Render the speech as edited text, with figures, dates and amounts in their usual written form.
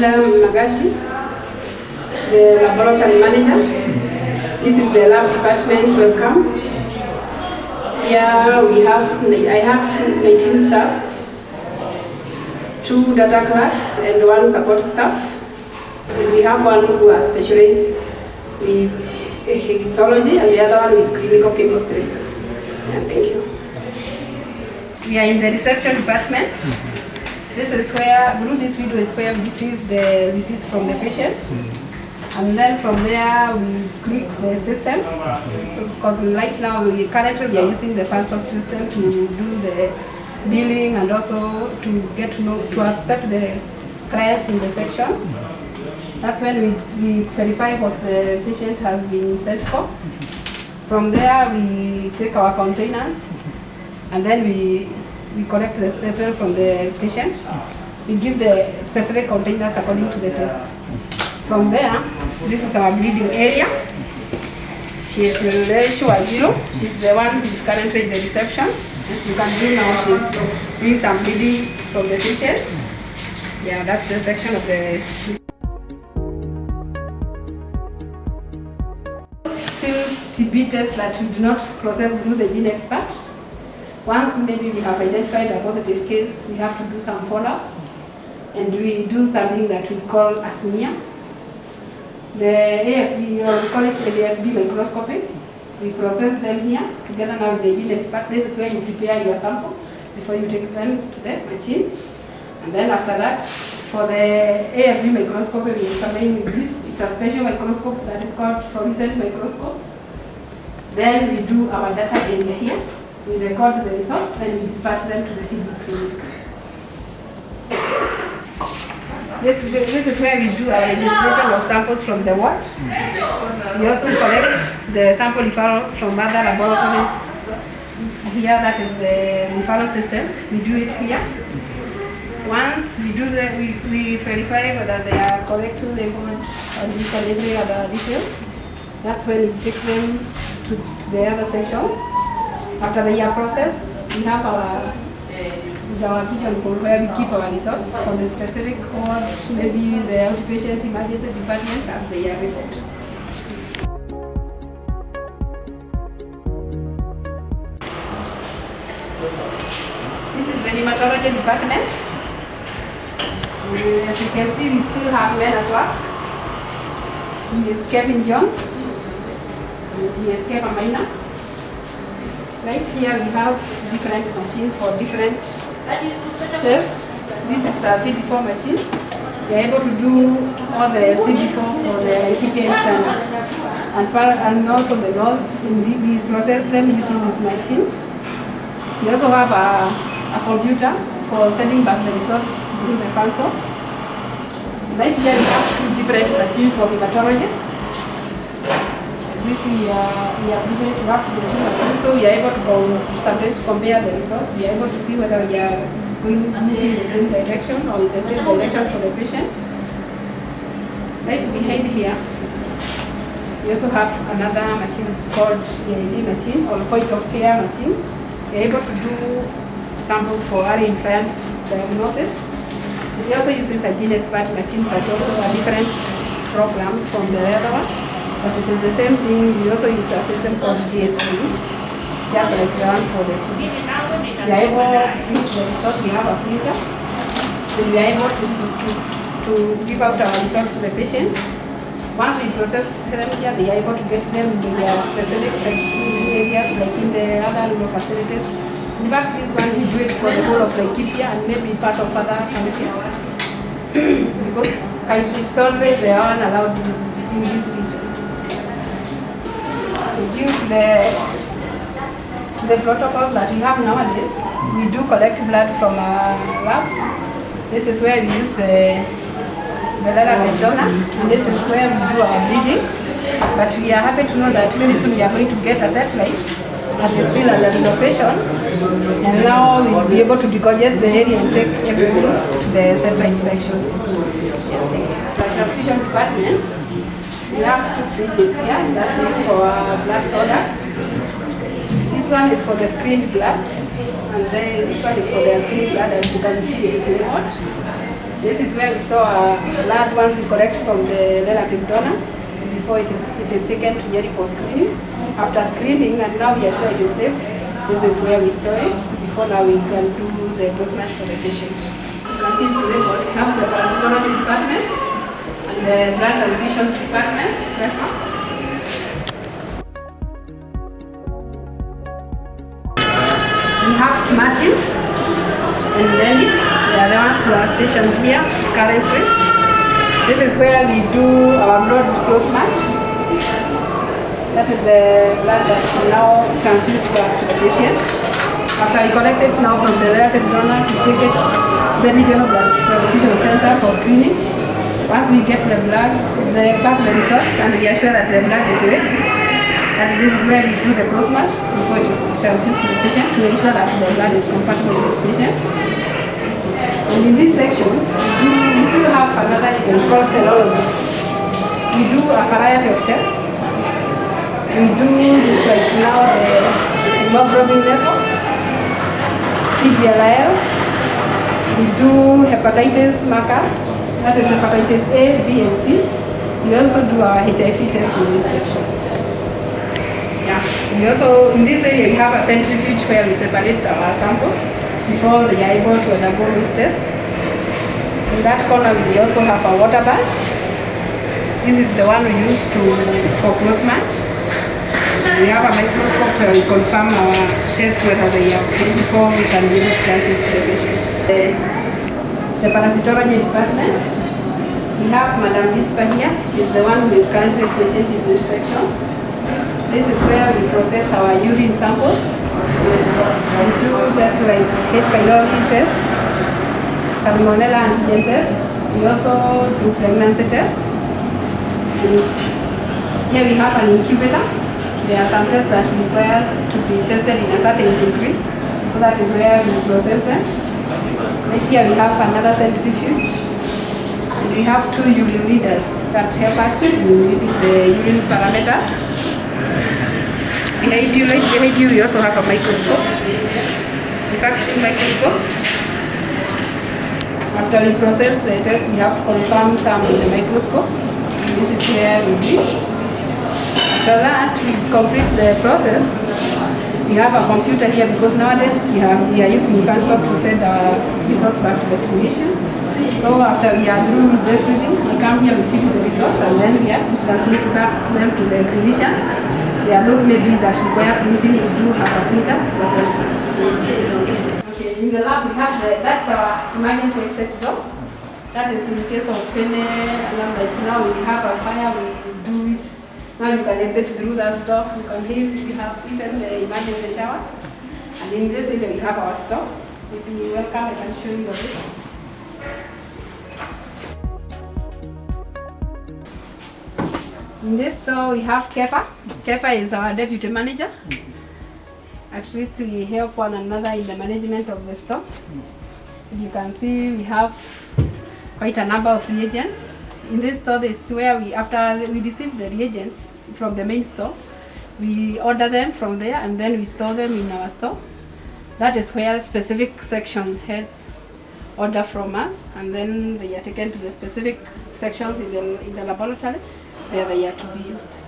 Magashi, the laboratory manager. This is the lab department. Welcome. Here I have 19 staffs, 2 data clerks and 1 support staff. And we have one who are specialists with histology and the other one with clinical chemistry. Thank you. We are in the reception department. This is where, through this video is where we receive the receipts from the patient. And then from there we click the system. Because right now, currently we are using the FANSOP system to do the billing and also to get to know, to accept the clients in the sections. That's when we verify what the patient has been sent for. From there we take our containers and then we collect the specimen from the patient. We give the specific containers according to the test. From there, this is our bleeding area. She is Shua. She's the one who is currently in the reception. As you can do now, she's doing some bleeding from the patient. Yeah, that's the section of the... Still TB test that we do not process through the gene expert. Once maybe we have identified a positive case, we have to do some follow-ups, and we do something that we call a smear. The AFB, or we call it Afm Microscope. We process them here together now with the gene expert. This is where you prepare your sample before you take them to the machine. And then after that, for the Afm Microscope, we examine with this. It's a special microscope that is called fluorescent microscope. Then we do our data area here. We record the results, then we dispatch them to the TB clinic. This is where we do our registration of samples from the ward. We also collect the sample referral from other laboratories. Here, that is the referral system. We do it here. Once we do that, we verify whether they are correct to labeled and each and every other detail. That's when we take them to the other sections. After they are processed, we have our pigeon code where we keep our results for the specific or maybe the outpatient emergency department as they are reported. This is the hematology department. As you can see, we still have men at work. He is Kevin John. He is Kevin Maina. Right here we have different machines for different tests. This is a CD4 machine. We are able to do all the CD4 for the Laikipia standard. And also the north, we process them using this machine. We also have a computer for sending back the result through the FANSOP. Right here we have 2 different machines for hematology. This we are privileged to work with the 2 machines, so we are able to sometimes compare the results. We are able to see whether we are going in the same direction or in the same direction for the patient. Right behind here, we also have another machine called the ID machine or point of care machine. We are able to do samples for early infant diagnosis. It also uses a gene expert machine, but also a different program from the other one. But it is the same thing. We also use a system called GHDs, just like the one for the TB. We are able to print the results. We have a printer. So we are able to give out our results to the patient. Once we process them here, they are able to get them in their specific areas, like in the other rural facilities. In fact, this one we do it for the whole of Laikipia and maybe part of other countries. Because it's only they are allowed to visit in this region. Due to the protocols that we have nowadays, we do collect blood from a lab. This is where we use the relevant donors, and this is where we do our bleeding. But we are happy to know that very soon we are going to get a satellite that is still under renovation, and now we will be able to decongest the area and take everything to the satellite section. The Transfusion Department, we have 2 fridges here that is for blood products. This one is for the screened blood, and then this one is for the screened blood, as you can see it is labeled. This is where we store our blood once we collect from the relative donors before it is taken to Nyeri for screening. After screening, and now we are sure it is safe, this is where we store it. Before now we can do the cross-match for the patient. You can see today we have the parasitology department and the blood transfusion department. We have Martin and Dennis. They are the ones who are stationed here currently. This is where we do our blood close match. That is the blood that we now transfuse back to the patient. After we collect it now from the relative donors, we take it to the regional blood transfusion center for screening. Once we get the blood, the results, and we are sure that the blood is ready. And this is where we do the close match before it is transfused to the patient to ensure that the blood is compatible with the patient. And in this section, we still have another, you can call serology. We do a variety of tests. We do this like now the hemoglobin level, PGLL. We do hepatitis markers, that is hepatitis A, B, and C. We also do our HIV test in this section. Yeah. We also, in this area, we have a centrifuge where we separate our samples before they are able to undergo this test. In that corner, we also have a water bag. This is the one we use for close match. We have a microscope where we confirm our tests whether they are okay before we can give it to the patient. The parasitology department, we have Madam Bispa here. She's the one who is currently stationed in this section. This is where we process our urine samples. We do tests like H. pylori test, salmonella antigen test. We also do pregnancy test. And here we have an incubator. There are some tests that requires to be tested in a certain degree. So that is where we process them. Right here we have another centrifuge. And we have two urine readers that help us in reading the urine parameters. Behind you, we also have a microscope. In fact, two microscopes. After we process the test, we have to confirm some in the microscope. This is where we do it. After that, we complete the process. We have a computer here because nowadays we are using console to send our results back to the clinician. So after we are through with everything, we come here, we fill the results, and then we have to transmit back them to the clinician. There are those maybe that require printing. We do have a printer to support. Okay, in the lab we have that's our emergency exit door. That is in case of any alarm, like now we have a fire, we do it. Now you can exit through that door. You can leave. We have even the emergency showers. And in this area we have our store. If you welcome, I can show you a bit. In this store we have Kefa. Kefa is our deputy manager. At least we help one another in the management of the store. You can see we have quite a number of reagents. In this store, this is where after we receive the reagents from the main store, we order them from there and then we store them in our store. That is where specific section heads order from us, and then they are taken to the specific sections in the laboratory where they are to be used.